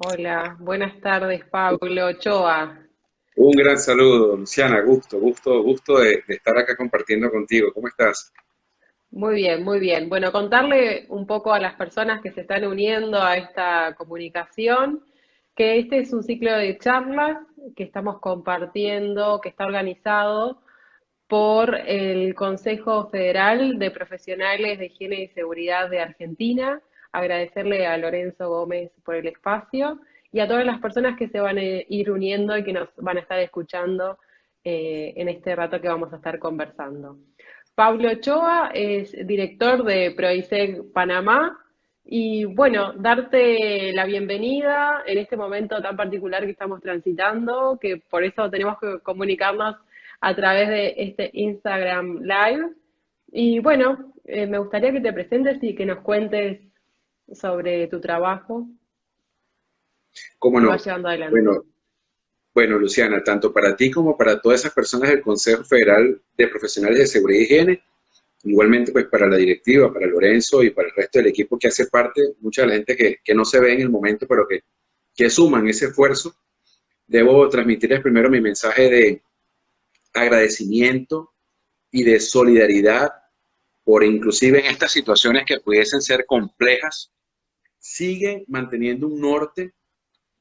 Hola, buenas tardes, Pablo Ochoa. Un gran saludo, Luciana, gusto de estar acá compartiendo contigo. ¿Cómo estás? Muy bien, muy bien. Bueno, contarle un poco a las personas que se están uniendo a esta comunicación que este es un ciclo de charlas que estamos compartiendo, que está organizado por el Consejo Federal de Profesionales de Higiene y Seguridad de Argentina. Agradecerle a Lorenzo Gómez por el espacio y a todas las personas que se van a ir uniendo y que nos van a estar escuchando en este rato que vamos a estar conversando. Pablo Ochoa es director de PROISEG Panamá y bueno, darte la bienvenida en este momento tan particular que estamos transitando, que por eso tenemos que comunicarnos a través de este Instagram Live. Y bueno, me gustaría que te presentes y que nos cuentes sobre tu trabajo ¿Cómo que no? vas llevando adelante. Bueno, bueno, Luciana, tanto para ti como para todas esas personas del Consejo Federal de Profesionales de Seguridad y Higiene, igualmente pues para la directiva, para Lorenzo y para el resto del equipo que hace parte, mucha de la gente que no se ve en el momento, pero que suman ese esfuerzo, debo transmitirles primero mi mensaje de agradecimiento y de solidaridad por inclusive en estas situaciones que pudiesen ser complejas, siguen manteniendo un norte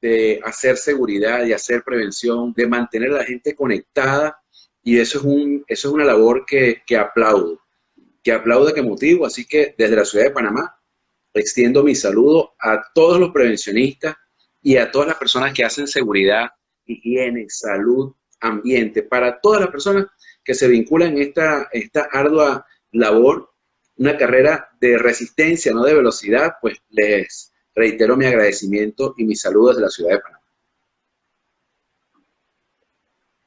de hacer seguridad, de hacer prevención, de mantener a la gente conectada, y eso es una labor que aplaudo, que motivo, así que desde la ciudad de Panamá extiendo mi saludo a todos los prevencionistas y a todas las personas que hacen seguridad, higiene, salud, ambiente, para todas las personas que se vinculan en esta ardua labor, una carrera de resistencia, no de velocidad, pues les reitero mi agradecimiento y mis saludos desde la ciudad de Panamá.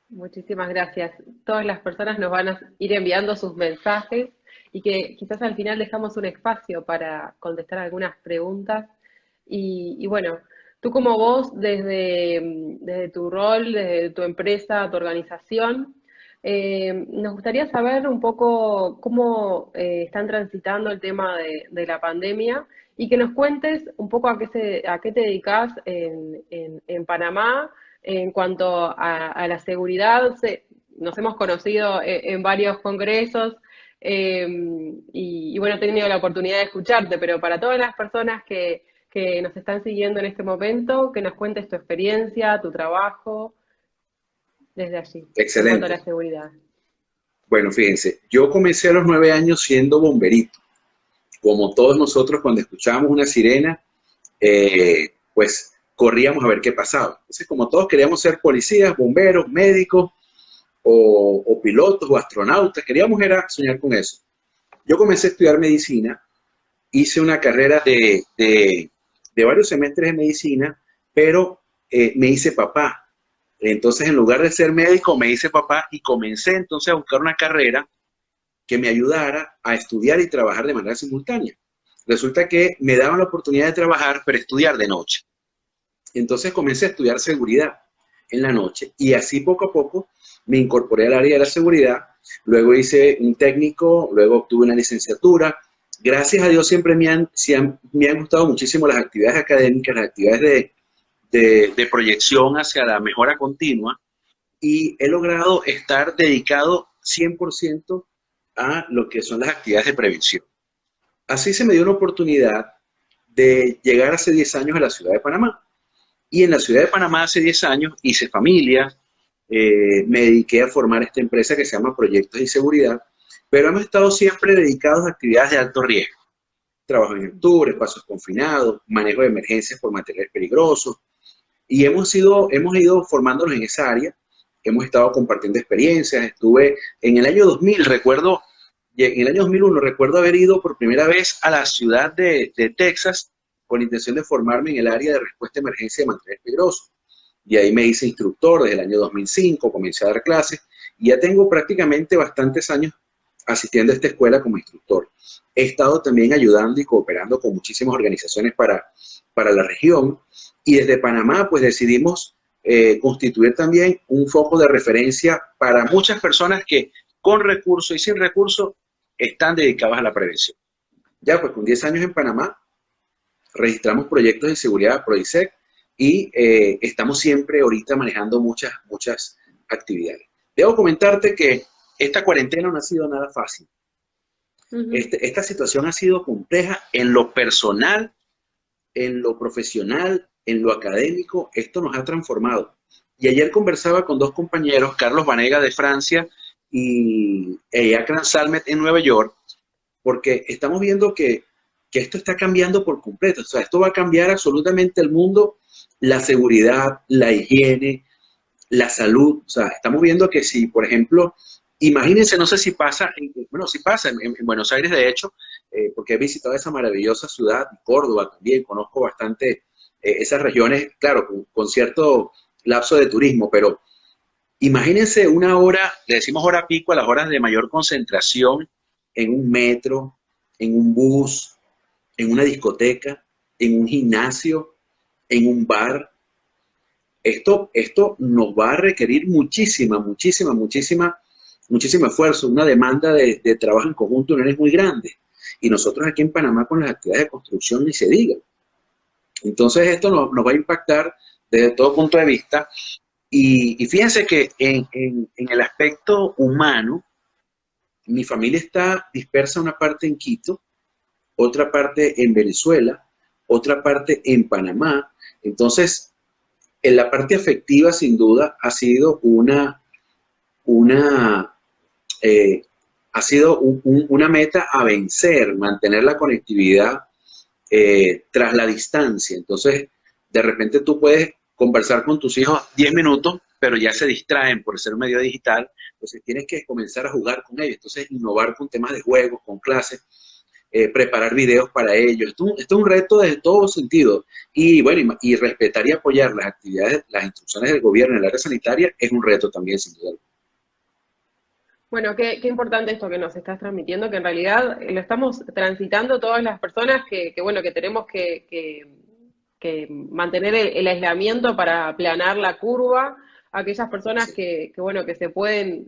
Muchísimas gracias. Todas las personas nos van a ir enviando sus mensajes y que quizás al final dejamos un espacio para contestar algunas preguntas. Y bueno, tú como vos, desde tu rol, desde tu empresa, tu organización, nos gustaría saber un poco cómo están transitando el tema de la pandemia y que nos cuentes un poco a qué te dedicas en Panamá en cuanto a la seguridad. Nos hemos conocido en varios congresos eh, y bueno, he tenido la oportunidad de escucharte, pero para todas las personas que nos están siguiendo en este momento, que nos cuentes tu experiencia, tu trabajo desde allí, en cuanto a Excelente. la seguridad. Bueno, fíjense, yo comencé a los 9 años siendo bomberito. Como todos nosotros, cuando escuchábamos una sirena, pues corríamos a ver qué pasaba. Entonces, como todos queríamos ser policías, bomberos, médicos o pilotos o astronautas, queríamos era soñar con eso. Yo comencé a estudiar medicina, hice una carrera de varios semestres de medicina, pero me hice papá. Entonces, en lugar de ser médico, me hice papá y comencé entonces a buscar una carrera que me ayudara a estudiar y trabajar de manera simultánea. Resulta que me daban la oportunidad de trabajar, pero estudiar de noche. Entonces comencé a estudiar seguridad en la noche y así poco a poco me incorporé al área de la seguridad. Luego hice un técnico, luego obtuve una licenciatura. Gracias a Dios siempre me han gustado muchísimo las actividades académicas, las actividades de proyección hacia la mejora continua, y he logrado estar dedicado 100% a lo que son las actividades de prevención. Así se me dio una oportunidad de llegar hace 10 años a la ciudad de Panamá. Y en la ciudad de Panamá hace 10 años hice familia, me dediqué a formar esta empresa que se llama Proyectos y Seguridad, pero hemos estado siempre dedicados a actividades de alto riesgo. Trabajo en altura, espacios confinados, manejo de emergencias por materiales peligrosos, y hemos ido formándonos en esa área, hemos estado compartiendo experiencias. Estuve en el año 2000, recuerdo, en el año 2001 recuerdo haber ido por primera vez a la ciudad de Texas con la intención de formarme en el área de respuesta a emergencia de materiales peligrosos. Y ahí me hice instructor desde el año 2005, comencé a dar clases y ya tengo prácticamente bastantes años asistiendo a esta escuela como instructor. He estado también ayudando y cooperando con muchísimas organizaciones para la región, y desde Panamá pues decidimos constituir también un foco de referencia para muchas personas que con recursos y sin recursos están dedicadas a la prevención. Ya pues con 10 años en Panamá registramos proyectos de seguridad PROISEC, y estamos siempre ahorita manejando muchas actividades. Debo comentarte que esta cuarentena no ha sido nada fácil. Ujú. Esta situación ha sido compleja en lo personal, en lo profesional, en lo académico. Esto nos ha transformado. Y ayer conversaba con dos compañeros, Carlos Vanega de Francia y Akram Salmet en Nueva York, porque estamos viendo que esto está cambiando por completo. O sea, esto va a cambiar absolutamente el mundo, la seguridad, la higiene, la salud. O sea, estamos viendo que si, por ejemplo, imagínense, no sé si pasa, bueno, si pasa en Buenos Aires, de hecho, porque he visitado esa maravillosa ciudad, Córdoba también, conozco bastante esas regiones, claro, con cierto lapso de turismo, pero imagínense una hora, le decimos hora pico a las horas de mayor concentración en un metro, en un bus, en una discoteca, en un gimnasio, en un bar. Esto nos va a requerir muchísimo esfuerzo, una demanda de trabajo en conjunto no es muy grande. Y nosotros aquí en Panamá con las actividades de construcción ni se diga. Entonces esto nos va a impactar desde todo punto de vista. Y fíjense que en el aspecto humano, mi familia está dispersa una parte en Quito, otra parte en Venezuela, otra parte en Panamá. Entonces, en la parte afectiva, sin duda, una eh, ha sido una meta a vencer, mantener la conectividad tras la distancia. Entonces, de repente tú puedes conversar con tus hijos 10 minutos, pero ya se distraen por ser un medio digital, entonces tienes que comenzar a jugar con ellos, entonces innovar con temas de juegos, con clases, preparar videos para ellos. Esto es un reto desde todo sentido. Y bueno, y respetar y apoyar las actividades, las instrucciones del gobierno en el área sanitaria es un reto también, sin duda. Bueno, qué importante esto que nos estás transmitiendo, que en realidad lo estamos transitando todas las personas bueno, que tenemos que mantener el aislamiento para aplanar la curva, aquellas personas bueno, que pueden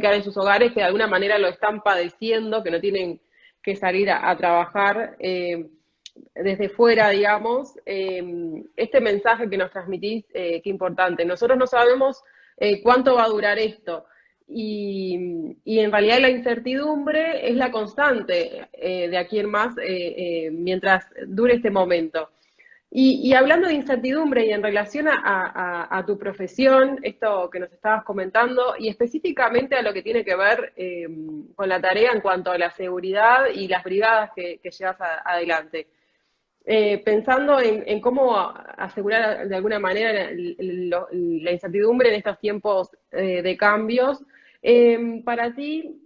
quedar en sus hogares, que de alguna manera lo están padeciendo, que no tienen que salir a trabajar desde fuera, digamos. Este mensaje que nos transmitís, qué importante. Nosotros no sabemos cuánto va a durar esto. Y en realidad la incertidumbre es la constante de aquí en más mientras dure este momento. Y hablando de incertidumbre y en relación a tu profesión, esto que nos estabas comentando, y específicamente a lo que tiene que ver con la tarea en cuanto a la seguridad y las brigadas que llevas adelante. Pensando en cómo asegurar de alguna manera la incertidumbre en estos tiempos de cambios, para ti,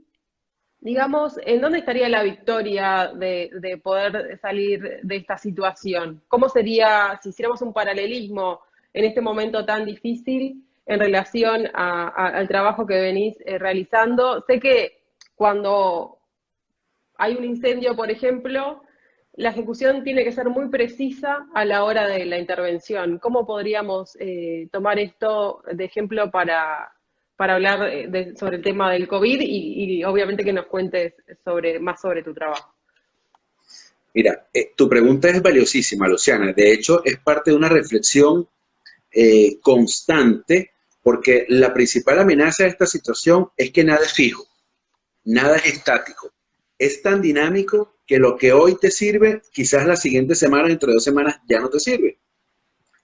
digamos, ¿en dónde estaría la victoria de poder salir de esta situación? ¿Cómo sería si hiciéramos un paralelismo en este momento tan difícil en relación al trabajo que venís realizando? Sé que cuando hay un incendio, por ejemplo, la ejecución tiene que ser muy precisa a la hora de la intervención. ¿Cómo podríamos tomar esto de ejemplo para hablar sobre el tema del COVID y obviamente que nos cuentes más sobre tu trabajo? Mira, tu pregunta es valiosísima, Luciana. De hecho, es parte de una reflexión constante, porque la principal amenaza de esta situación es que nada es fijo, nada es estático. Es tan dinámico que lo que hoy te sirve, quizás la siguiente semana, dentro de 2 semanas, ya no te sirve.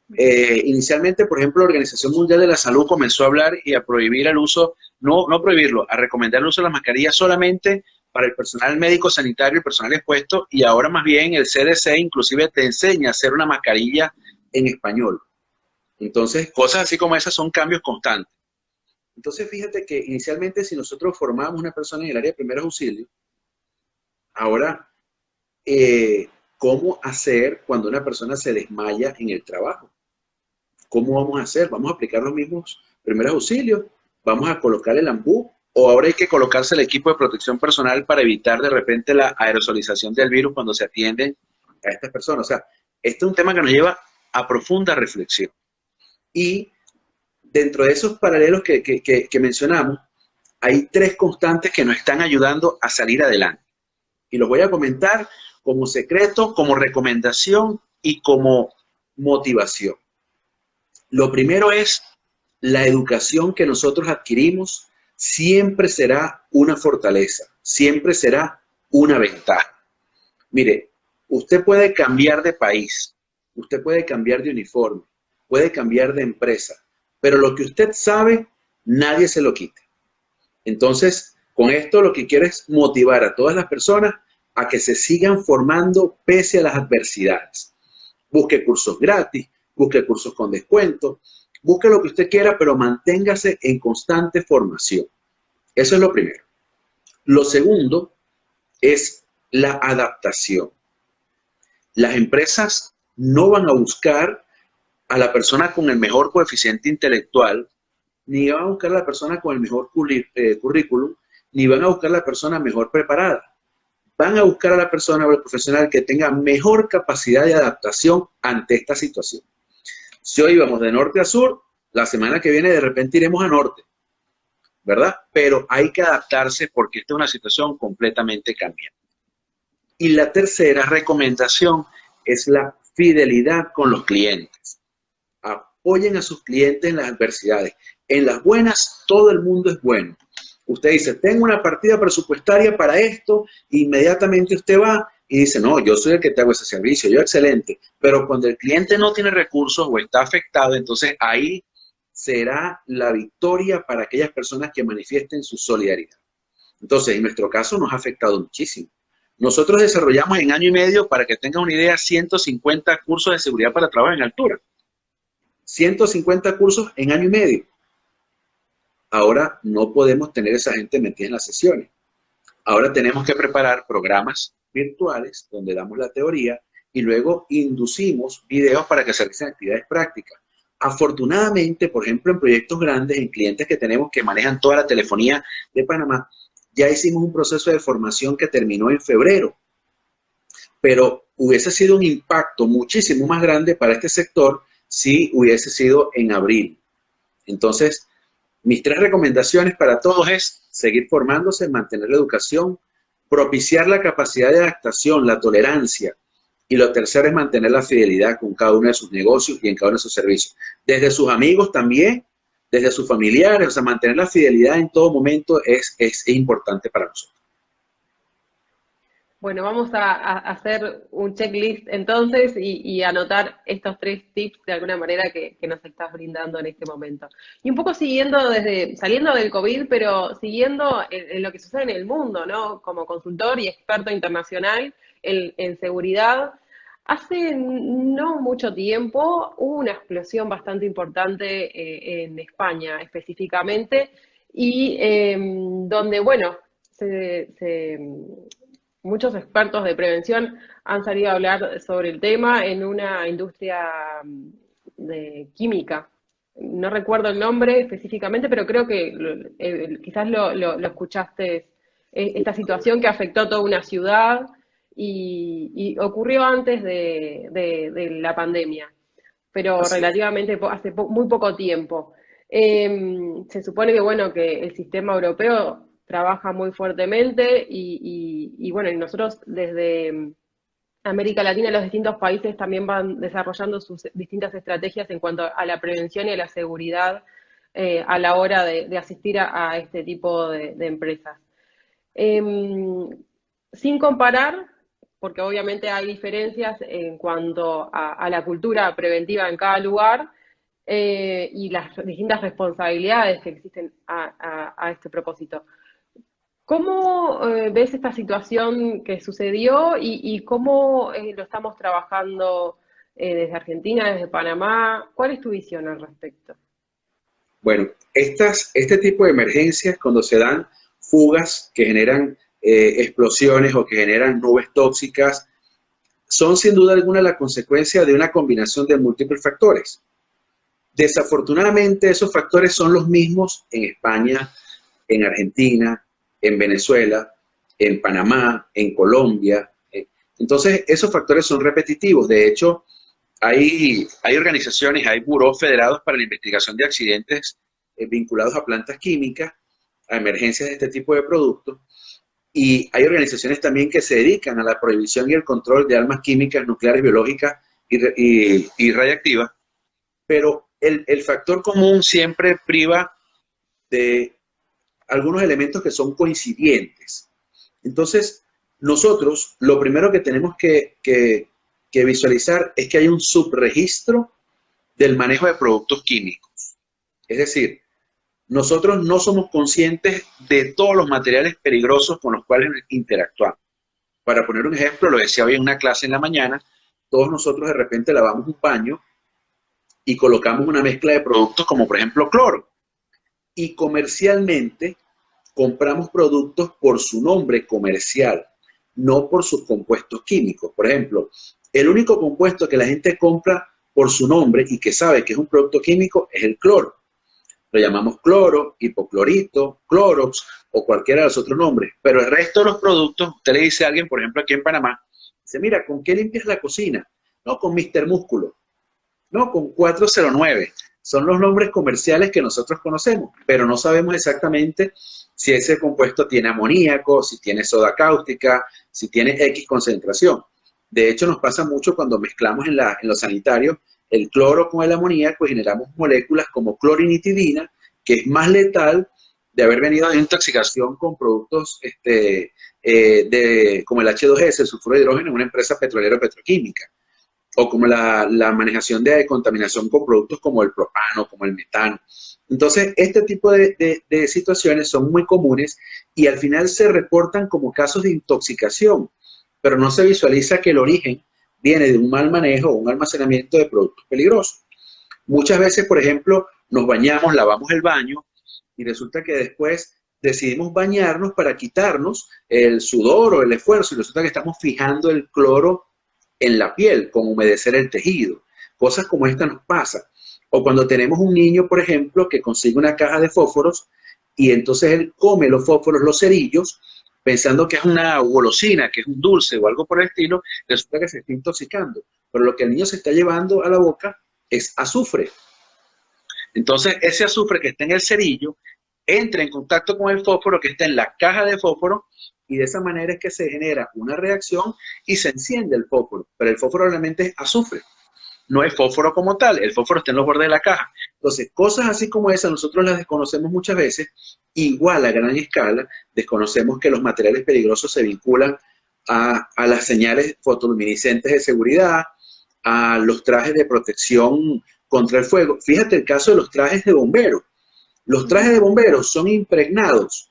Inicialmente, por ejemplo, la Organización Mundial de la Salud comenzó a hablar y a prohibir el uso, no prohibirlo, a recomendar el uso de las mascarillas solamente para el personal médico, sanitario y personal expuesto, y ahora más bien el CDC inclusive te enseña a hacer una mascarilla en español. Entonces, cosas así como esas son cambios constantes. Entonces, fíjate que inicialmente si nosotros formamos una persona en el área de primeros auxilios, ahora, ¿cómo hacer cuando una persona se desmaya en el trabajo? ¿Cómo vamos a hacer? ¿Vamos a aplicar los mismos primeros auxilios? ¿Vamos a colocar el ambú? ¿O ahora hay que colocarse el equipo de protección personal para evitar de repente la aerosolización del virus cuando se atienden a estas personas? O sea, este es un tema que nos lleva a profunda reflexión. Y dentro de esos paralelos que mencionamos, hay 3 constantes que nos están ayudando a salir adelante. Y los voy a comentar como secreto, como recomendación y como motivación. Lo primero es la educación que nosotros adquirimos siempre será una fortaleza, siempre será una ventaja. Mire, usted puede cambiar de país, usted puede cambiar de uniforme, puede cambiar de empresa, pero lo que usted sabe, nadie se lo quita. Entonces, con esto lo que quiero es motivar a todas las personas a que se sigan formando pese a las adversidades. Busque cursos gratis, busque cursos con descuento, busque lo que usted quiera, pero manténgase en constante formación. Eso es lo primero. Lo segundo es la adaptación. Las empresas no van a buscar a la persona con el mejor coeficiente intelectual, ni van a buscar a la persona con el mejor currículum, ni van a buscar a la persona mejor preparada. Van a buscar a la persona o el profesional que tenga mejor capacidad de adaptación ante esta situación. Si hoy vamos de norte a sur, la semana que viene de repente iremos a norte, ¿verdad? Pero hay que adaptarse porque esta es una situación completamente cambiante. Y la tercera recomendación es la fidelidad con los clientes. Apoyen a sus clientes en las adversidades. En las buenas, todo el mundo es bueno. Usted dice, tengo una partida presupuestaria para esto, inmediatamente usted va y dice, no, yo soy el que te hago ese servicio, yo excelente. Pero cuando el cliente no tiene recursos o está afectado, entonces ahí será la victoria para aquellas personas que manifiesten su solidaridad. Entonces, en nuestro caso nos ha afectado muchísimo. Nosotros desarrollamos en año y medio, para que tengan una idea, 150 cursos de seguridad para trabajo en altura. 150 cursos en año y medio. Ahora no podemos tener esa gente metida en las sesiones. Ahora tenemos que preparar programas virtuales donde damos la teoría y luego inducimos videos para que se realicen actividades prácticas. Afortunadamente, por ejemplo, en proyectos grandes, en clientes que tenemos que manejan toda la telefonía de Panamá, ya hicimos un proceso de formación que terminó en febrero. Pero hubiese sido un impacto muchísimo más grande para este sector si hubiese sido en abril. Entonces, mis 3 recomendaciones para todos es seguir formándose, mantener la educación, propiciar la capacidad de adaptación, la tolerancia. Y lo tercero es mantener la fidelidad con cada uno de sus negocios y en cada uno de sus servicios. Desde sus amigos también, desde sus familiares, o sea, mantener la fidelidad en todo momento es importante para nosotros. Bueno, vamos a hacer un checklist entonces y anotar estos 3 tips de alguna manera que nos estás brindando en este momento. Y un poco saliendo del COVID, pero siguiendo en lo que sucede en el mundo, ¿no? Como consultor y experto internacional en seguridad, hace no mucho tiempo hubo una explosión bastante importante en España específicamente y donde, bueno, muchos expertos de prevención han salido a hablar sobre el tema en una industria de química. No recuerdo el nombre específicamente, pero creo que quizás lo escuchaste, esta situación que afectó a toda una ciudad y ocurrió antes de la pandemia, pero Así es. relativamente hace muy poco tiempo. Se supone que, bueno, que el sistema europeo trabaja muy fuertemente y bueno, y nosotros desde América Latina, los distintos países también van desarrollando sus distintas estrategias en cuanto a la prevención y a la seguridad a la hora de asistir a este tipo de empresas. Sin comparar, porque obviamente hay diferencias en cuanto a la cultura preventiva en cada lugar y las distintas responsabilidades que existen a este propósito. ¿Cómo ves esta situación que sucedió y cómo lo estamos trabajando desde Argentina, desde Panamá? ¿Cuál es tu visión al respecto? Bueno, este tipo de emergencias, cuando se dan fugas que generan explosiones o que generan nubes tóxicas, son sin duda alguna la consecuencia de una combinación de múltiples factores. Desafortunadamente, esos factores son los mismos en España, en Argentina, en Venezuela, en Panamá, en Colombia. Entonces, esos factores son repetitivos. De hecho, hay organizaciones, hay burós federados para la investigación de accidentes vinculados a plantas químicas, a emergencias de este tipo de productos, y hay organizaciones también que se dedican a la prohibición y el control de armas químicas, nucleares, biológicas y radiactivas. pero el factor común siempre priva de algunos elementos que son coincidentes. Entonces, nosotros lo primero que tenemos que visualizar es que hay un subregistro del manejo de productos químicos. Es decir, nosotros no somos conscientes de todos los materiales peligrosos con los cuales interactuamos. Para poner un ejemplo, lo decía hoy en una clase en la mañana, todos nosotros de repente lavamos un paño y colocamos una mezcla de productos como por ejemplo cloro. Y comercialmente compramos productos por su nombre comercial, no por sus compuestos químicos. Por ejemplo, el único compuesto que la gente compra por su nombre y que sabe que es un producto químico es el cloro. Lo llamamos cloro, hipoclorito, clorox o cualquiera de los otros nombres. Pero el resto de los productos, usted le dice a alguien, por ejemplo, aquí en Panamá, dice, mira, ¿con qué limpias la cocina? No, con Mr. Músculo. No, con 409. Son los nombres comerciales que nosotros conocemos, pero no sabemos exactamente si ese compuesto tiene amoníaco, si tiene soda cáustica, si tiene X concentración. De hecho, nos pasa mucho cuando mezclamos en los sanitarios el cloro con el amoníaco y generamos moléculas como clorinitidina, que es más letal de haber venido de intoxicación con productos como el H2S, el sulfuro de hidrógeno, en una empresa petrolera o petroquímica, o como la manejación de contaminación con productos como el propano, como el metano. Entonces, este tipo de situaciones son muy comunes y al final se reportan como casos de intoxicación, pero no se visualiza que el origen viene de un mal manejo o un almacenamiento de productos peligrosos. Muchas veces, por ejemplo, nos bañamos, lavamos el baño y resulta que después decidimos bañarnos para quitarnos el sudor o el esfuerzo y resulta que estamos fijando el cloro en la piel, con humedecer el tejido. Cosas como esta nos pasa. O cuando tenemos un niño, por ejemplo, que consigue una caja de fósforos y entonces él come los fósforos, los cerillos, pensando que es una golosina, que es un dulce o algo por el estilo, resulta que se está intoxicando. Pero lo que el niño se está llevando a la boca es azufre. Entonces, ese azufre que está en el cerillo entra en contacto con el fósforo que está en la caja de fósforo y de esa manera es que se genera una reacción y se enciende el fósforo. Pero el fósforo realmente es azufre, no es fósforo como tal, el fósforo está en los bordes de la caja. Entonces, cosas así como esas nosotros las desconocemos muchas veces, igual a gran escala, desconocemos que los materiales peligrosos se vinculan a las señales fotoluminiscentes de seguridad, a los trajes de protección contra el fuego. Fíjate el caso de los trajes de bomberos. Los trajes de bomberos son impregnados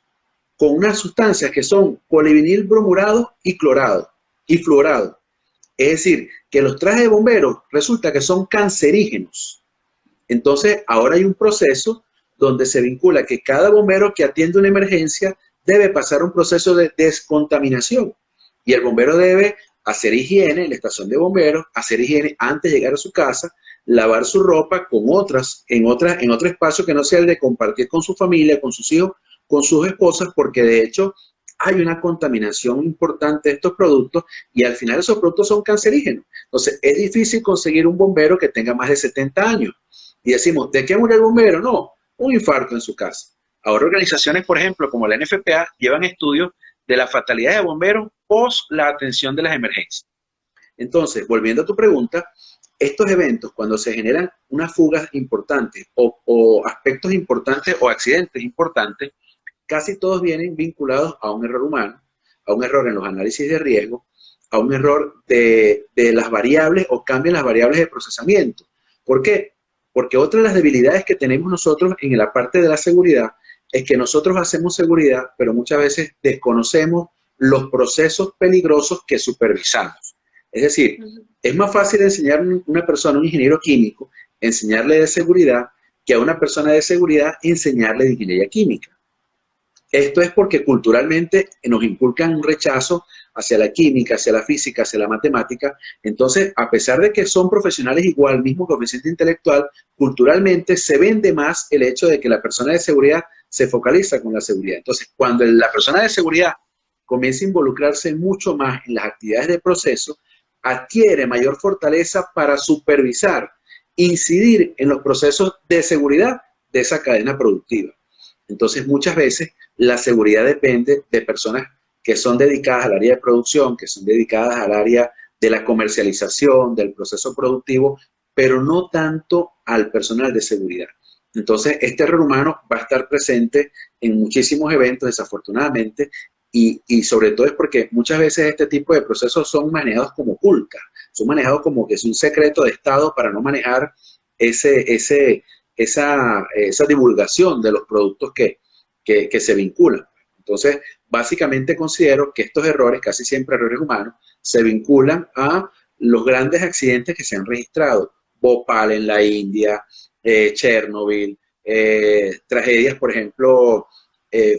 con unas sustancias que son polivinil bromurado y clorado y fluorado. Es decir, que los trajes de bomberos resulta que son cancerígenos. Entonces, ahora hay un proceso donde se vincula que cada bombero que atiende una emergencia debe pasar un proceso de descontaminación. Y el bombero debe hacer higiene en la estación de bomberos, hacer higiene antes de llegar a su casa, lavar su ropa con en otro espacio que no sea el de compartir con su familia, con sus hijos, con sus esposas, porque de hecho hay una contaminación importante de estos productos y al final esos productos son cancerígenos. Entonces, es difícil conseguir un bombero que tenga más de 70 años. Y decimos, ¿de qué murió el bombero? No, un infarto en su casa. Ahora organizaciones, por ejemplo, como la NFPA, llevan estudios de la fatalidad de bomberos post la atención de las emergencias. Entonces, volviendo a tu pregunta, estos eventos, cuando se generan unas fugas importantes o aspectos importantes o accidentes importantes, casi todos vienen vinculados a un error humano, a un error en los análisis de riesgo, a un error de las variables o cambian las variables de procesamiento. ¿Por qué? Porque otra de las debilidades que tenemos nosotros en la parte de la seguridad es que nosotros hacemos seguridad, pero muchas veces desconocemos los procesos peligrosos que supervisamos. Es decir, es más fácil enseñar a una persona, un ingeniero químico, enseñarle de seguridad, que a una persona de seguridad enseñarle de ingeniería química. Esto es porque culturalmente nos inculcan un rechazo hacia la química, hacia la física, hacia la matemática. Entonces, a pesar de que son profesionales igual, mismo coeficiente intelectual, culturalmente se vende más el hecho de que la persona de seguridad se focaliza con la seguridad. Entonces, cuando la persona de seguridad comienza a involucrarse mucho más en las actividades de proceso, adquiere mayor fortaleza para supervisar, incidir en los procesos de seguridad de esa cadena productiva. Entonces, muchas veces la seguridad depende de personas que son dedicadas al área de producción, que son dedicadas al área de la comercialización, del proceso productivo, pero no tanto al personal de seguridad. Entonces, este error humano va a estar presente en muchísimos eventos, desafortunadamente, y sobre todo es porque muchas veces este tipo de procesos son manejados como ocultas, son manejados como que es un secreto de Estado para no manejar esa divulgación de los productos que se vinculan. Entonces, básicamente considero que estos errores, casi siempre errores humanos, se vinculan a los grandes accidentes que se han registrado. Bhopal en la India, Chernobyl, tragedias, por ejemplo,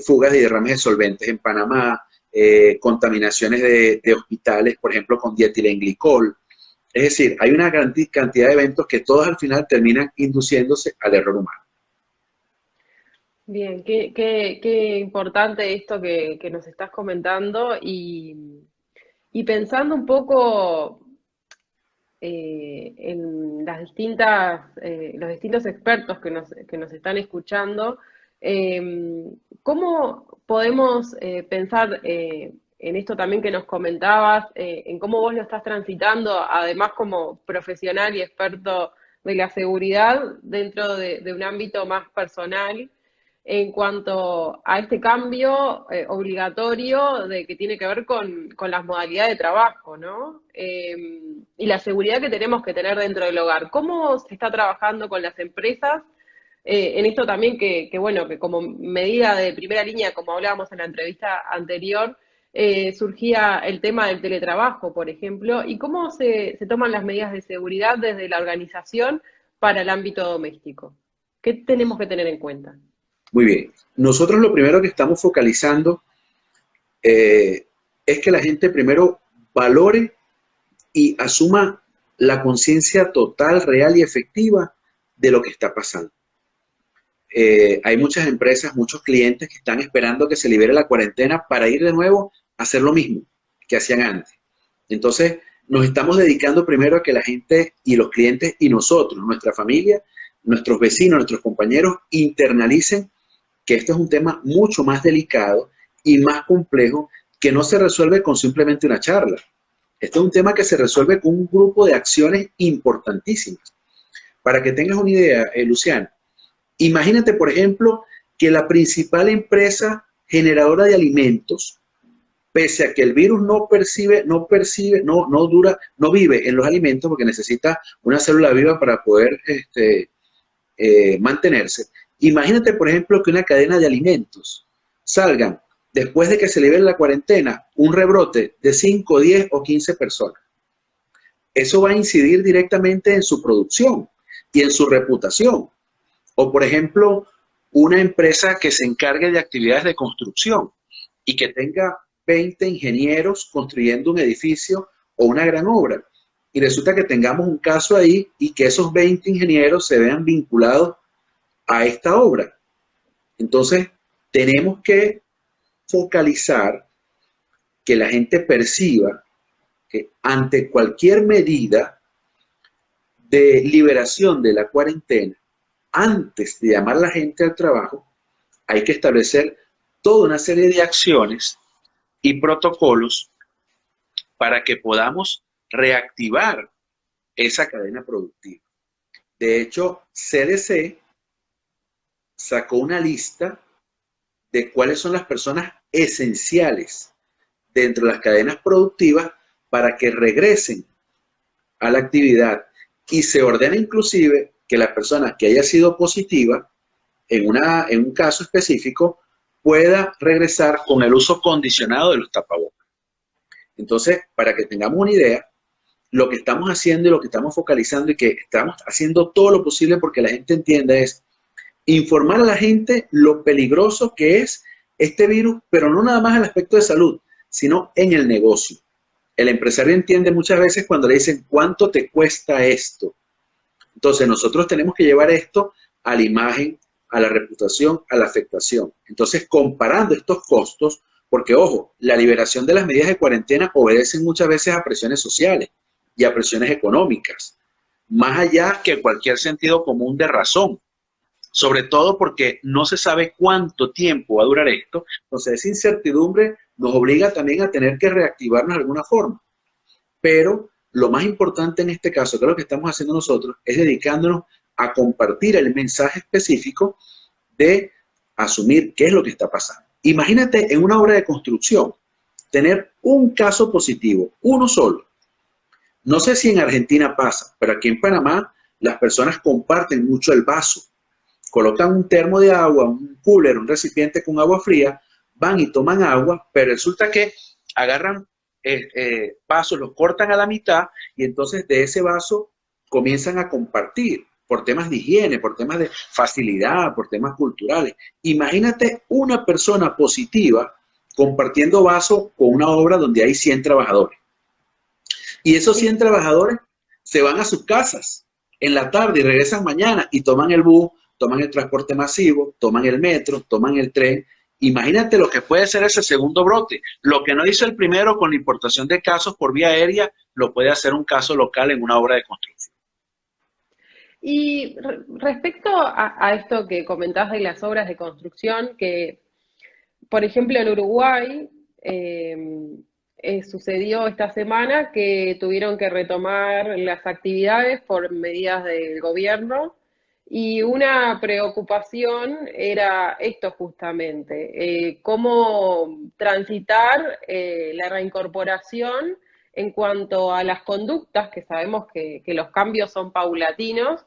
fugas y derrames de solventes en Panamá, contaminaciones de hospitales, por ejemplo, con dietilenglicol. Es decir, hay una gran cantidad de eventos que todos al final terminan induciéndose al error humano. Bien, qué importante esto que nos estás comentando y pensando un poco en los distintos expertos que nos están escuchando, ¿cómo podemos pensar en esto también que nos comentabas, en cómo vos lo estás transitando, además como profesional y experto de la seguridad dentro de un ámbito más personal? En cuanto a este cambio obligatorio de que tiene que ver con las modalidades de trabajo, ¿no? Y la seguridad que tenemos que tener dentro del hogar. ¿Cómo se está trabajando con las empresas en esto también bueno, que como medida de primera línea, como hablábamos en la entrevista anterior, surgía el tema del teletrabajo, por ejemplo, y cómo se toman las medidas de seguridad desde la organización para el ámbito doméstico? ¿Qué tenemos que tener en cuenta? Muy bien. Nosotros lo primero que estamos focalizando es que la gente primero valore y asuma la conciencia total, real y efectiva de lo que está pasando. Hay muchas empresas, muchos clientes que están esperando que se libere la cuarentena para ir de nuevo a hacer lo mismo que hacían antes. Entonces, nos estamos dedicando primero a que la gente y los clientes y nosotros, nuestra familia, nuestros vecinos, nuestros compañeros, internalicen que esto es un tema mucho más delicado y más complejo que no se resuelve con simplemente una charla. Esto es un tema que se resuelve con un grupo de acciones importantísimas. Para que tengas una idea, Luciano, imagínate, por ejemplo, que la principal empresa generadora de alimentos, pese a que el virus no vive en los alimentos porque necesita una célula viva para poder mantenerse. Imagínate, por ejemplo, que una cadena de alimentos salgan, después de que se libere la cuarentena, un rebrote de 5, 10 o 15 personas. Eso va a incidir directamente en su producción y en su reputación. O, por ejemplo, una empresa que se encargue de actividades de construcción y que tenga 20 ingenieros construyendo un edificio o una gran obra. Y resulta que tengamos un caso ahí y que esos 20 ingenieros se vean vinculados a esta obra. Entonces, tenemos que focalizar que la gente perciba que ante cualquier medida de liberación de la cuarentena, antes de llamar a la gente al trabajo, hay que establecer toda una serie de acciones y protocolos para que podamos reactivar esa cadena productiva. De hecho, CDC sacó una lista de cuáles son las personas esenciales dentro de las cadenas productivas para que regresen a la actividad y se ordena inclusive que la persona que haya sido positiva en un caso específico pueda regresar con el uso condicionado de los tapabocas. Entonces, para que tengamos una idea, lo que estamos haciendo y lo que estamos focalizando y que estamos haciendo todo lo posible porque la gente entienda es informar a la gente lo peligroso que es este virus, pero no nada más en el aspecto de salud, sino en el negocio. El empresario entiende muchas veces cuando le dicen, ¿cuánto te cuesta esto? Entonces, nosotros tenemos que llevar esto a la imagen, a la reputación, a la afectación. Entonces, comparando estos costos, porque, ojo, la liberación de las medidas de cuarentena obedecen muchas veces a presiones sociales y a presiones económicas, más allá que cualquier sentido común de razón. Sobre todo porque no se sabe cuánto tiempo va a durar esto. Entonces, esa incertidumbre nos obliga también a tener que reactivarnos de alguna forma. Pero lo más importante en este caso, que es lo que estamos haciendo nosotros, es dedicándonos a compartir el mensaje específico de asumir qué es lo que está pasando. Imagínate en una obra de construcción, tener un caso positivo, uno solo. No sé si en Argentina pasa, pero aquí en Panamá las personas comparten mucho el vaso. Colocan un termo de agua, un cooler, un recipiente con agua fría, van y toman agua, pero resulta que agarran vasos, los cortan a la mitad y entonces de ese vaso comienzan a compartir por temas de higiene, por temas de facilidad, por temas culturales. Imagínate una persona positiva compartiendo vaso con una obra donde hay 100 trabajadores. Y esos 100 trabajadores se van a sus casas en la tarde y regresan mañana y toman el bus, toman el transporte masivo, toman el metro, toman el tren. Imagínate lo que puede ser ese segundo brote. Lo que no hizo el primero con la importación de casos por vía aérea, lo puede hacer un caso local en una obra de construcción. Y respecto a esto que comentás de las obras de construcción, que por ejemplo en Uruguay sucedió esta semana que tuvieron que retomar las actividades por medidas del gobierno y una preocupación era esto justamente, cómo transitar la reincorporación en cuanto a las conductas, que sabemos que los cambios son paulatinos,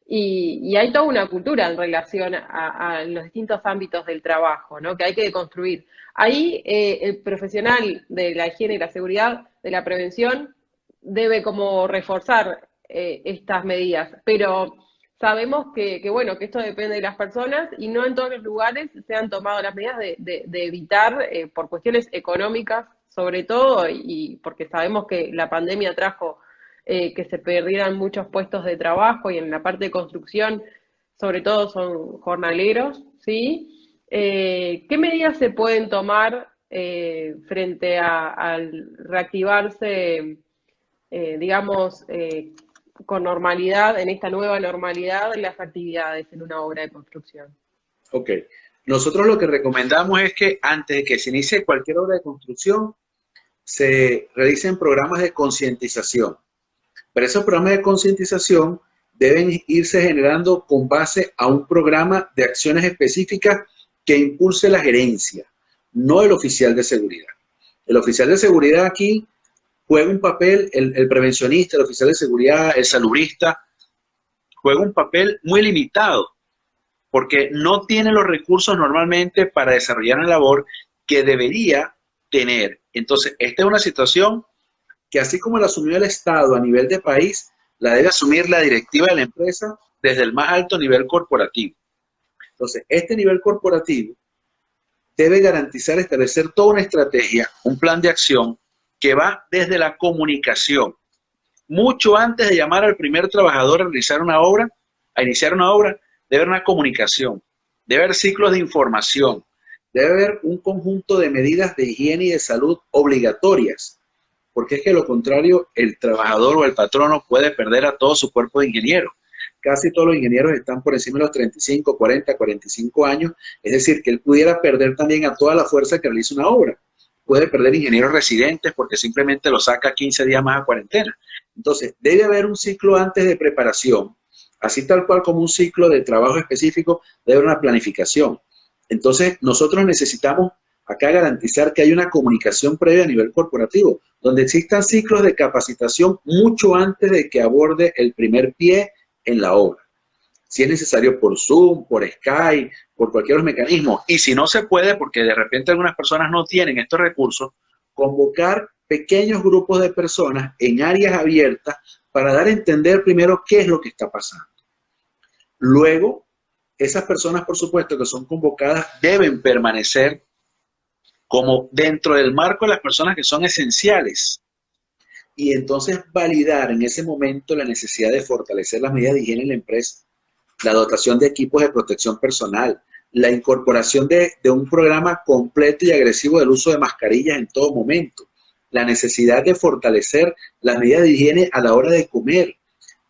y hay toda una cultura en relación a los distintos ámbitos del trabajo, ¿no? Que hay que construir. Ahí el profesional de la higiene y la seguridad, de la prevención, debe como reforzar estas medidas, pero sabemos bueno, que esto depende de las personas y no en todos los lugares se han tomado las medidas de evitar, por cuestiones económicas sobre todo, y porque sabemos que la pandemia trajo que se perdieran muchos puestos de trabajo y en la parte de construcción, sobre todo son jornaleros, ¿sí? ¿Qué medidas se pueden tomar frente al reactivarse, digamos, con normalidad, en esta nueva normalidad, las actividades en una obra de construcción? Ok. Nosotros lo que recomendamos es que antes de que se inicie cualquier obra de construcción, se realicen programas de concientización. Pero esos programas de concientización deben irse generando con base a un programa de acciones específicas que impulse la gerencia, no el oficial de seguridad. El oficial de seguridad aquí juega un papel, el prevencionista, el oficial de seguridad, el salubrista, juega un papel muy limitado, porque no tiene los recursos normalmente para desarrollar la labor que debería tener. Entonces, esta es una situación que así como la asumió el Estado a nivel de país, la debe asumir la directiva de la empresa desde el más alto nivel corporativo. Entonces, este nivel corporativo debe garantizar, establecer toda una estrategia, un plan de acción que va desde la comunicación. Mucho antes de llamar al primer trabajador a realizar una obra, a iniciar una obra, debe haber una comunicación, debe haber ciclos de información, debe haber un conjunto de medidas de higiene y de salud obligatorias, porque es que de lo contrario, el trabajador o el patrono puede perder a todo su cuerpo de ingenieros. Casi todos los ingenieros están por encima de los 35, 40, 45 años, es decir, que él pudiera perder también a toda la fuerza que realiza una obra. Puede perder ingenieros residentes porque simplemente lo saca 15 días más a cuarentena. Entonces, debe haber un ciclo antes de preparación, así tal cual como un ciclo de trabajo específico, debe haber una planificación. Entonces, nosotros necesitamos acá garantizar que hay una comunicación previa a nivel corporativo, donde existan ciclos de capacitación mucho antes de que aborde el primer pie en la obra. Si es necesario por Zoom, por Skype, por cualquier mecanismo. Y si no se puede, porque de repente algunas personas no tienen estos recursos, convocar pequeños grupos de personas en áreas abiertas para dar a entender primero qué es lo que está pasando. Luego, esas personas, por supuesto, que son convocadas, deben permanecer como dentro del marco de las personas que son esenciales. Y entonces validar en ese momento la necesidad de fortalecer las medidas de higiene en la empresa, la dotación de equipos de protección personal, la incorporación de un programa completo y agresivo del uso de mascarillas en todo momento, la necesidad de fortalecer las medidas de higiene a la hora de comer,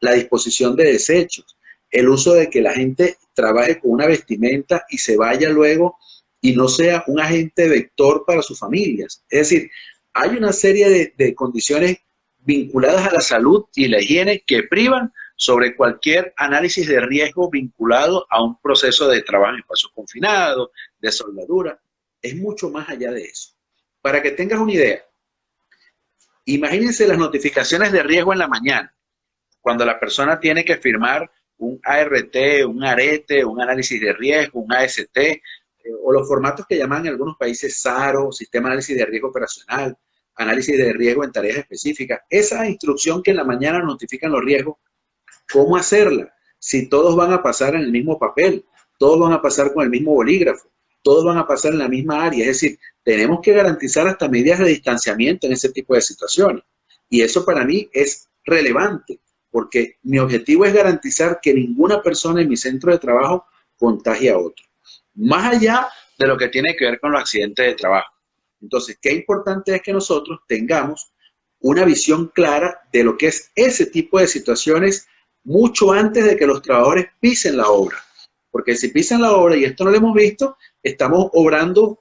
la disposición de desechos, el uso de que la gente trabaje con una vestimenta y se vaya luego y no sea un agente vector para sus familias. Es decir, hay una serie de condiciones vinculadas a la salud y la higiene que privan sobre cualquier análisis de riesgo vinculado a un proceso de trabajo en espacios confinados, de soldadura. Es mucho más allá de eso. Para que tengas una idea, imagínense las notificaciones de riesgo en la mañana, cuando la persona tiene que firmar un ART, un ARETE, un análisis de riesgo, un AST, o los formatos que llaman en algunos países SARO, Sistema de Análisis de Riesgo Operacional, Análisis de Riesgo en Tareas Específicas. Esa instrucción que en la mañana notifican los riesgos, ¿cómo hacerla? Si todos van a pasar en el mismo papel, todos van a pasar con el mismo bolígrafo, todos van a pasar en la misma área. Es decir, tenemos que garantizar hasta medidas de distanciamiento en ese tipo de situaciones. Y eso para mí es relevante, porque mi objetivo es garantizar que ninguna persona en mi centro de trabajo contagie a otro. Más allá de lo que tiene que ver con los accidentes de trabajo. Entonces, qué importante es que nosotros tengamos una visión clara de lo que es ese tipo de situaciones mucho antes de que los trabajadores pisen la obra. Porque si pisan la obra, y esto no lo hemos visto, estamos obrando,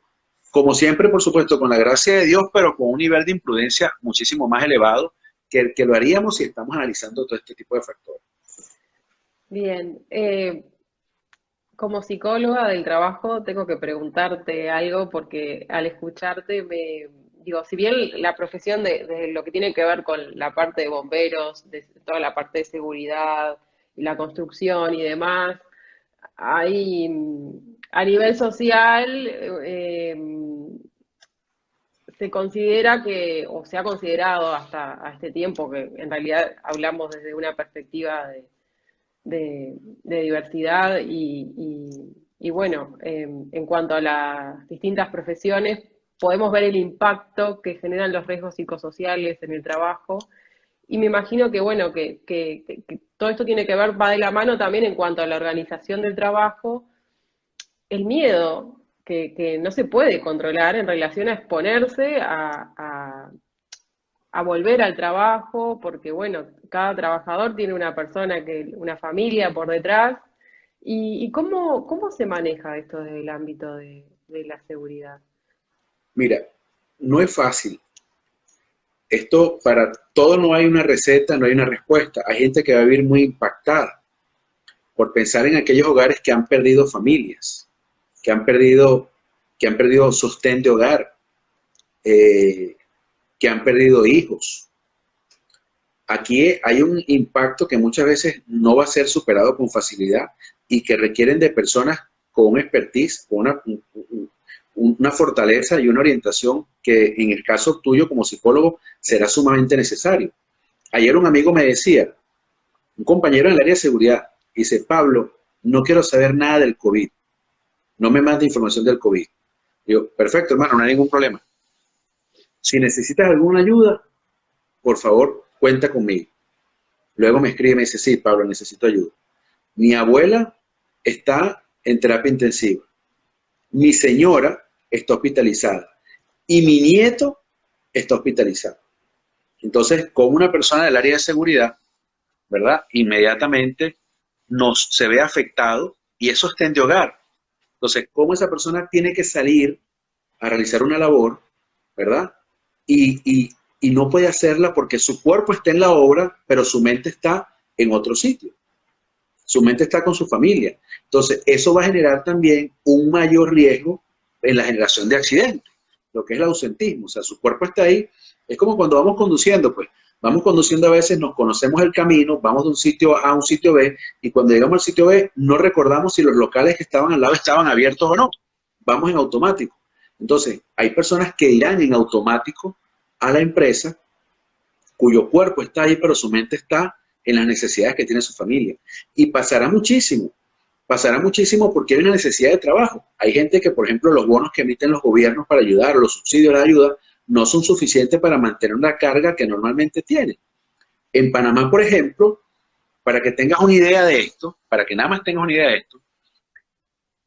como siempre, por supuesto, con la gracia de Dios, pero con un nivel de imprudencia muchísimo más elevado que el que lo haríamos si estamos analizando todo este tipo de factores. Bien, como psicóloga del trabajo tengo que preguntarte algo porque al escucharte digo, si bien la profesión de lo que tiene que ver con la parte de bomberos, de toda la parte de seguridad y la construcción y demás, hay a nivel social se considera que, o se ha considerado hasta a este tiempo, que en realidad hablamos desde una perspectiva de diversidad y bueno, en cuanto a las distintas profesiones, podemos ver el impacto que generan los riesgos psicosociales en el trabajo. Y me imagino que, bueno, que todo esto tiene que ver, va de la mano también en cuanto a la organización del trabajo, el miedo que no se puede controlar en relación a exponerse a volver al trabajo, porque bueno, cada trabajador tiene una persona, una familia por detrás. ¿Y cómo se maneja esto desde el ámbito de la seguridad? Mira, no es fácil. Esto, para todo no hay una receta, no hay una respuesta. Hay gente que va a vivir muy impactada por pensar en aquellos hogares que han perdido familias, que han perdido sostén de hogar, que han perdido hijos. Aquí hay un impacto que muchas veces no va a ser superado con facilidad y que requieren de personas con un expertise, con una fortaleza y una orientación que en el caso tuyo como psicólogo será sumamente necesario. Ayer un amigo me decía, un compañero en el área de seguridad, dice: Pablo, no quiero saber nada del COVID, no me mande información del COVID. Digo, perfecto, hermano, no hay ningún problema. Si necesitas alguna ayuda, por favor, cuenta conmigo. Luego me escribe y me dice: sí, Pablo, necesito ayuda. Mi abuela está en terapia intensiva. Mi señora está hospitalizada. Y mi nieto está hospitalizado. Entonces, como una persona del área de seguridad, ¿verdad? Inmediatamente se ve afectado y es sostén de hogar. Entonces, cómo esa persona tiene que salir a realizar una labor, ¿verdad? Y no puede hacerla porque su cuerpo está en la obra, pero su mente está en otro sitio. Su mente está con su familia. Entonces, eso va a generar también un mayor riesgo en la generación de accidentes, lo que es el ausentismo. O sea, su cuerpo está ahí. Es como cuando vamos conduciendo, pues. Vamos conduciendo a veces, nos conocemos el camino, vamos de un sitio A a un sitio B, y cuando llegamos al sitio B, no recordamos si los locales que estaban al lado estaban abiertos o no. Vamos en automático. Entonces, hay personas que irán en automático a la empresa, cuyo cuerpo está ahí, pero su mente está en las necesidades que tiene su familia. Y pasará muchísimo porque hay una necesidad de trabajo. Hay gente que, por ejemplo, los bonos que emiten los gobiernos para ayudar, o los subsidios de ayuda, no son suficientes para mantener una carga que normalmente tiene. En Panamá, por ejemplo, para que tengas una idea de esto, para que nada más tengas una idea de esto,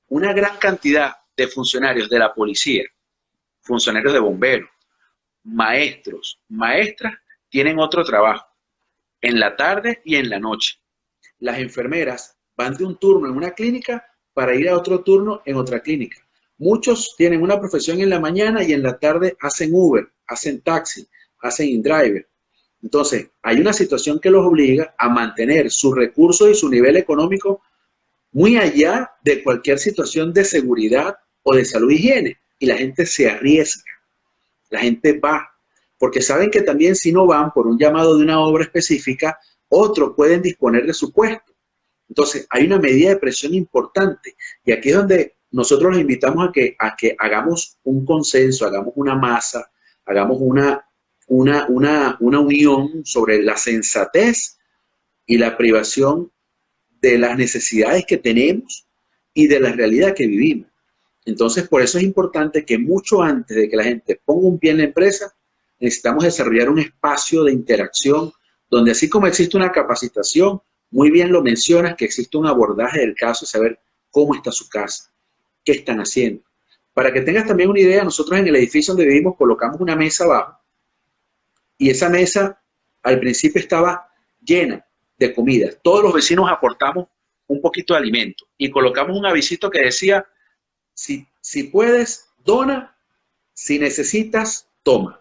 una gran cantidad de funcionarios de la policía, funcionarios de bomberos, maestros, maestras, tienen otro trabajo, en la tarde y en la noche. Las enfermeras van de un turno en una clínica para ir a otro turno en otra clínica. Muchos tienen una profesión en la mañana y en la tarde hacen Uber, hacen taxi, hacen InDriver. Entonces, hay una situación que los obliga a mantener sus recursos y su nivel económico muy allá de cualquier situación de seguridad o de salud y higiene. Y la gente se arriesga, la gente va, porque saben que también si no van por un llamado de una obra específica, otros pueden disponer de su puesto. Entonces, hay una medida de presión importante. Y aquí es donde nosotros los invitamos a que hagamos un consenso, hagamos una masa, hagamos una unión sobre la sensatez y la privación de las necesidades que tenemos y de la realidad que vivimos. Entonces, por eso es importante que mucho antes de que la gente ponga un pie en la empresa, necesitamos desarrollar un espacio de interacción donde, así como existe una capacitación, muy bien lo mencionas, que existe un abordaje del caso, saber cómo está su casa, qué están haciendo. Para que tengas también una idea, nosotros en el edificio donde vivimos colocamos una mesa abajo y esa mesa al principio estaba llena de comida. Todos los vecinos aportamos un poquito de alimento y colocamos un avisito que decía, si puedes, dona, si necesitas, toma.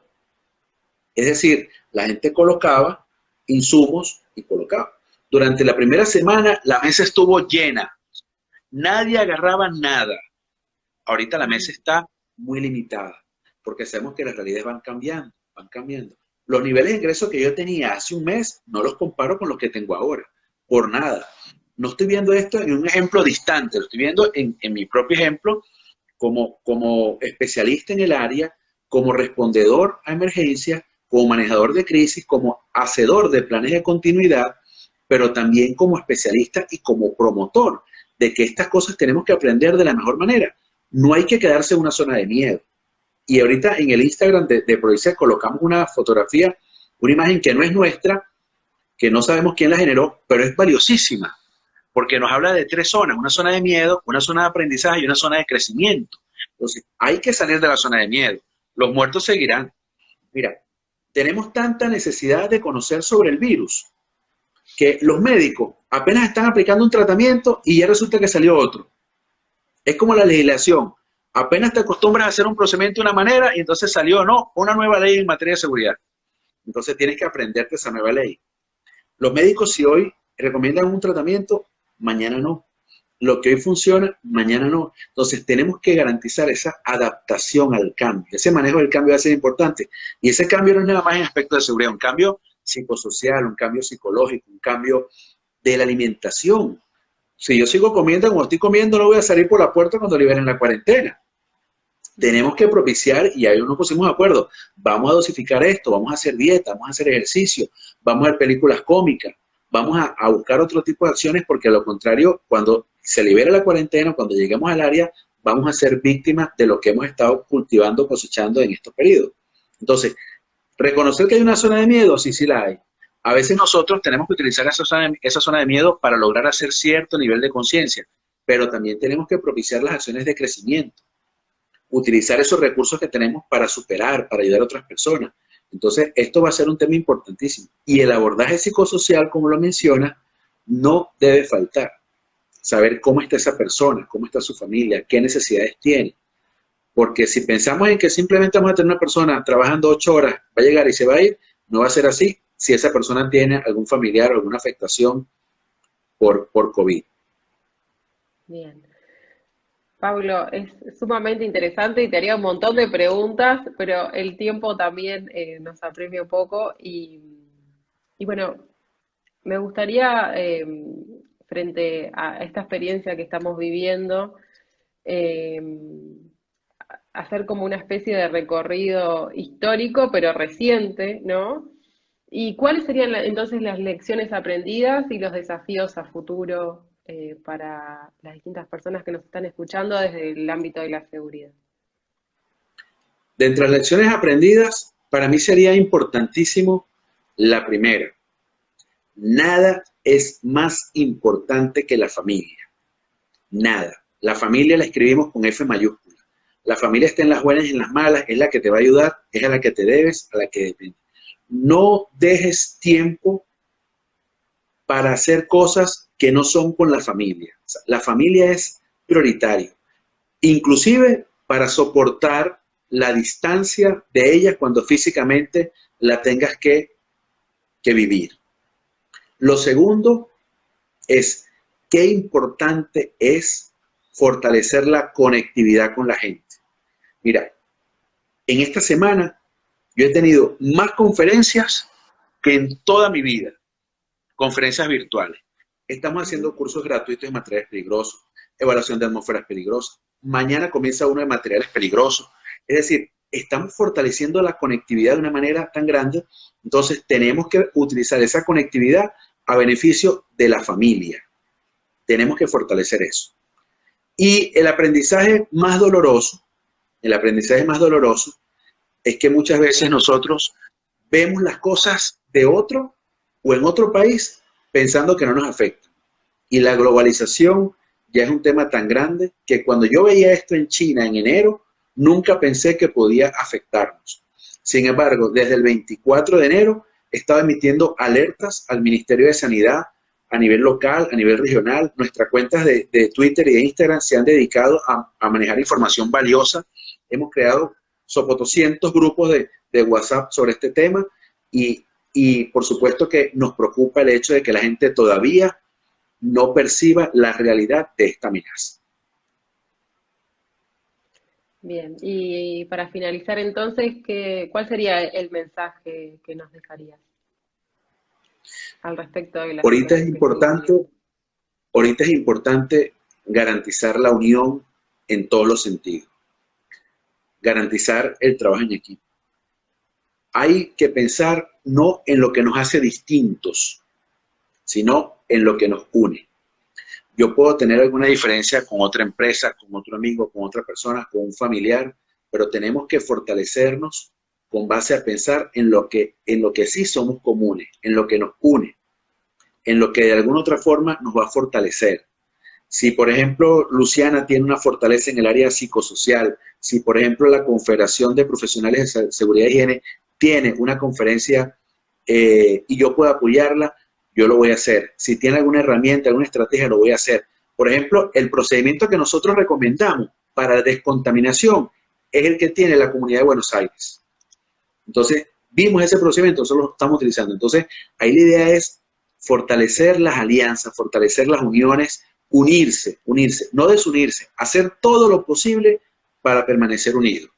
Es decir, la gente colocaba insumos y colocaba. Durante la primera semana la mesa estuvo llena. Nadie agarraba nada. Ahorita la mesa está muy limitada porque sabemos que las realidades van cambiando, van cambiando. Los niveles de ingreso que yo tenía hace un mes no los comparo con los que tengo ahora, por nada. No estoy viendo esto en un ejemplo distante, lo estoy viendo en mi propio ejemplo como especialista en el área, como respondedor a emergencias, como manejador de crisis, como hacedor de planes de continuidad, pero también como especialista y como promotor de que estas cosas tenemos que aprender de la mejor manera. No hay que quedarse en una zona de miedo. Y ahorita en el Instagram de Provincia colocamos una fotografía, una imagen que no es nuestra, que no sabemos quién la generó, pero es valiosísima, porque nos habla de tres zonas, una zona de miedo, una zona de aprendizaje y una zona de crecimiento. Entonces, hay que salir de la zona de miedo. Los muertos seguirán. Mira, tenemos tanta necesidad de conocer sobre el virus que los médicos apenas están aplicando un tratamiento y ya resulta que salió otro. Es como la legislación. Apenas te acostumbras a hacer un procedimiento de una manera y entonces salió, no, una nueva ley en materia de seguridad. Entonces tienes que aprenderte esa nueva ley. Los médicos, si hoy recomiendan un tratamiento, mañana no. Lo que hoy funciona, mañana no. Entonces tenemos que garantizar esa adaptación al cambio. Ese manejo del cambio va a ser importante. Y ese cambio no es nada más en aspecto de seguridad, un cambio psicosocial, un cambio psicológico, un cambio de la alimentación. Si yo sigo comiendo como estoy comiendo, no voy a salir por la puerta cuando liberen la cuarentena. Tenemos que propiciar, y ahí nos pusimos de acuerdo, vamos a dosificar esto, vamos a hacer dieta, vamos a hacer ejercicio, vamos a ver películas cómicas, vamos a buscar otro tipo de acciones, porque a lo contrario, cuando se libere la cuarentena, cuando lleguemos al área, vamos a ser víctimas de lo que hemos estado cultivando, cosechando en estos periodos. Entonces, reconocer que hay una zona de miedo, sí, sí la hay. A veces nosotros tenemos que utilizar esa zona de miedo para lograr hacer cierto nivel de conciencia, pero también tenemos que propiciar las acciones de crecimiento, utilizar esos recursos que tenemos para superar, para ayudar a otras personas. Entonces, esto va a ser un tema importantísimo. Y el abordaje psicosocial, como lo menciona, no debe faltar. Saber cómo está esa persona, cómo está su familia, qué necesidades tiene. Porque si pensamos en que simplemente vamos a tener una persona trabajando 8 horas, va a llegar y se va a ir, no va a ser así si esa persona tiene algún familiar o alguna afectación por COVID. Bien. Pablo, es sumamente interesante y te haría un montón de preguntas, pero el tiempo también nos apremia un poco y bueno, me gustaría, frente a esta experiencia que estamos viviendo, eh, hacer como una especie de recorrido histórico, pero reciente, ¿no? ¿Y cuáles serían entonces las lecciones aprendidas y los desafíos a futuro para las distintas personas que nos están escuchando desde el ámbito de la seguridad? De entre las lecciones aprendidas, para mí sería importantísimo la primera. Nada es más importante que la familia. Nada. La familia la escribimos con F mayúscula. La familia está en las buenas y en las malas, es la que te va a ayudar, es a la que te debes, a la que depende. No dejes tiempo para hacer cosas que no son con la familia. O sea, la familia es prioritaria, inclusive para soportar la distancia de ellas cuando físicamente la tengas que que vivir. Lo segundo es qué importante es fortalecer la conectividad con la gente. Mira, en esta semana yo he tenido más conferencias que en toda mi vida, conferencias virtuales. Estamos haciendo cursos gratuitos de materiales peligrosos, evaluación de atmósferas peligrosas. Mañana comienza uno de materiales peligrosos. Es decir, estamos fortaleciendo la conectividad de una manera tan grande, entonces tenemos que utilizar esa conectividad a beneficio de la familia. Tenemos que fortalecer eso. Y el aprendizaje más doloroso es que muchas veces nosotros vemos las cosas de otro o en otro país pensando que no nos afecta. Y la globalización ya es un tema tan grande que cuando yo veía esto en China en enero, nunca pensé que podía afectarnos. Sin embargo, desde el 24 de enero estaba emitiendo alertas al Ministerio de Sanidad a nivel local, a nivel regional. Nuestras cuentas de Twitter y de Instagram se han dedicado a manejar información valiosa. Hemos creado sopotoscientos grupos de WhatsApp sobre este tema y por supuesto que nos preocupa el hecho de que la gente todavía no perciba la realidad de esta amenaza. Bien, y para finalizar entonces, ¿cuál sería el mensaje que nos dejarías al respecto de la Ahorita es situación que estamos viviendo? importante garantizar la unión en todos los sentidos, garantizar el trabajo en equipo. Hay que pensar no en lo que nos hace distintos, sino en lo que nos une. Yo puedo tener alguna diferencia con otra empresa, con otro amigo, con otra persona, con un familiar, pero tenemos que fortalecernos con base a pensar en lo que sí somos comunes, en lo que nos une, en lo que de alguna otra forma nos va a fortalecer. Si, por ejemplo, Luciana tiene una fortaleza en el área psicosocial, si, por ejemplo, la Confederación de Profesionales de Seguridad y Higiene tiene una conferencia y yo puedo apoyarla, yo lo voy a hacer. Si tiene alguna herramienta, alguna estrategia, lo voy a hacer. Por ejemplo, el procedimiento que nosotros recomendamos para descontaminación es el que tiene la Comunidad de Buenos Aires. Entonces, vimos ese procedimiento, nosotros lo estamos utilizando. Entonces, ahí la idea es fortalecer las alianzas, fortalecer las uniones, unirse, no desunirse, hacer todo lo posible para permanecer unidos.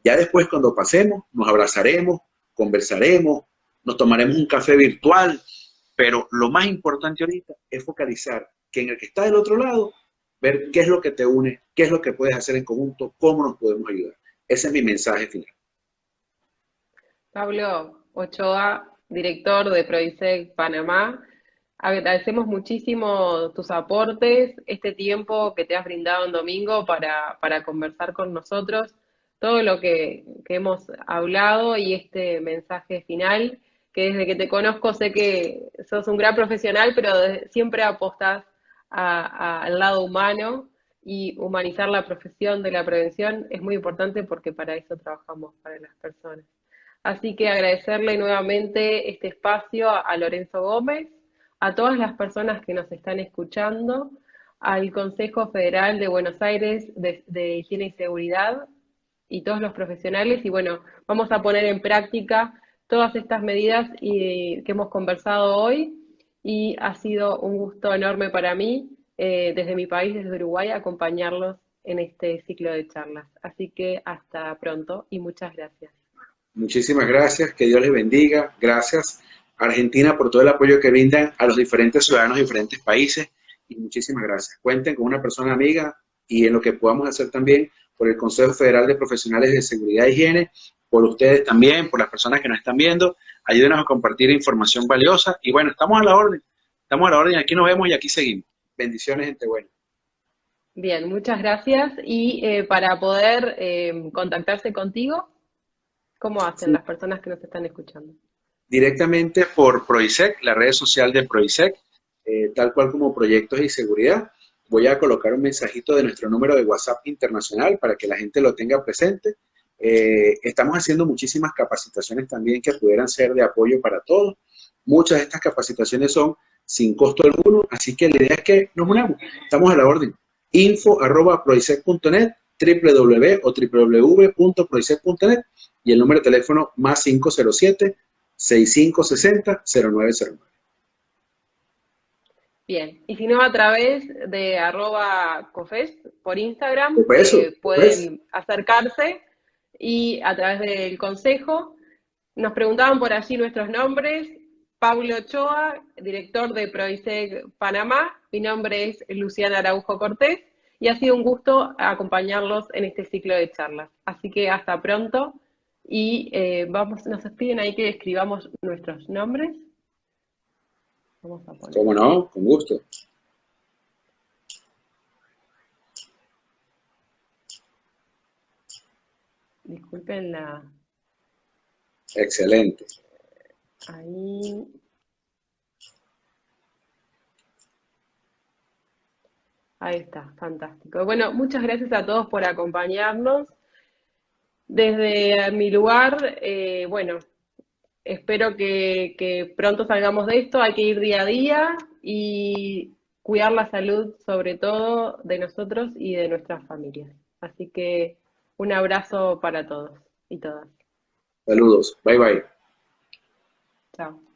Ya después, cuando pasemos, nos abrazaremos, conversaremos, nos tomaremos un café virtual, pero lo más importante ahorita es focalizar que en el que está del otro lado, ver qué es lo que te une, qué es lo que puedes hacer en conjunto, cómo nos podemos ayudar. Ese es mi mensaje final. Pablo Ochoa, director de Proisec Panamá, agradecemos muchísimo tus aportes, este tiempo que te has brindado en domingo para conversar con nosotros, todo lo que hemos hablado y este mensaje final, que desde que te conozco sé que sos un gran profesional, pero siempre apostás al lado humano y humanizar la profesión de la prevención es muy importante porque para eso trabajamos, para las personas. Así que agradecerle nuevamente este espacio a Lorenzo Gómez, a todas las personas que nos están escuchando, al Consejo Federal de Buenos Aires de Higiene y Seguridad y todos los profesionales. Y bueno, vamos a poner en práctica todas estas medidas que hemos conversado hoy y ha sido un gusto enorme para mí, desde mi país, desde Uruguay, acompañarlos en este ciclo de charlas. Así que hasta pronto y muchas gracias. Muchísimas gracias, que Dios les bendiga. Gracias a Argentina por todo el apoyo que brindan a los diferentes ciudadanos de diferentes países y muchísimas gracias. Cuenten con una persona amiga y en lo que podamos hacer también por el Consejo Federal de Profesionales de Seguridad e Higiene, por ustedes también, por las personas que nos están viendo. Ayúdenos a compartir información valiosa y bueno, estamos a la orden, aquí nos vemos y aquí seguimos. Bendiciones, gente buena. Bien, muchas gracias y para poder contactarse contigo, ¿cómo hacen las personas que nos están escuchando? Directamente por Proisec, la red social de Proisec, tal cual como Proyectos y Seguridad. Voy a colocar un mensajito de nuestro número de WhatsApp internacional para que la gente lo tenga presente. Estamos haciendo muchísimas capacitaciones también que pudieran ser de apoyo para todos. Muchas de estas capacitaciones son sin costo alguno, así que la idea es que nos unamos. Estamos a la orden. info@proisec.net, www.proisec.net y el número de teléfono +507 6560-0909. Bien, y si no, a través de @cofest por Instagram Pues eso, pues. pueden acercarse y a través del consejo. Nos preguntaban por allí nuestros nombres. Paulo Ochoa, director de Proiseg Panamá. Mi nombre es Luciana Araujo Cortés y ha sido un gusto acompañarlos en este ciclo de charlas. Así que hasta pronto y nos piden ahí que escribamos nuestros nombres. Vamos a poner. ¿Cómo no? Con gusto. Disculpen la... Excelente. Ahí. Ahí está, fantástico. Bueno, muchas gracias a todos por acompañarnos. Desde mi lugar, bueno, espero que pronto salgamos de esto. Hay que ir día a día y cuidar la salud, sobre todo, de nosotros y de nuestras familias. Así que un abrazo para todos y todas. Saludos. Bye bye. Chao.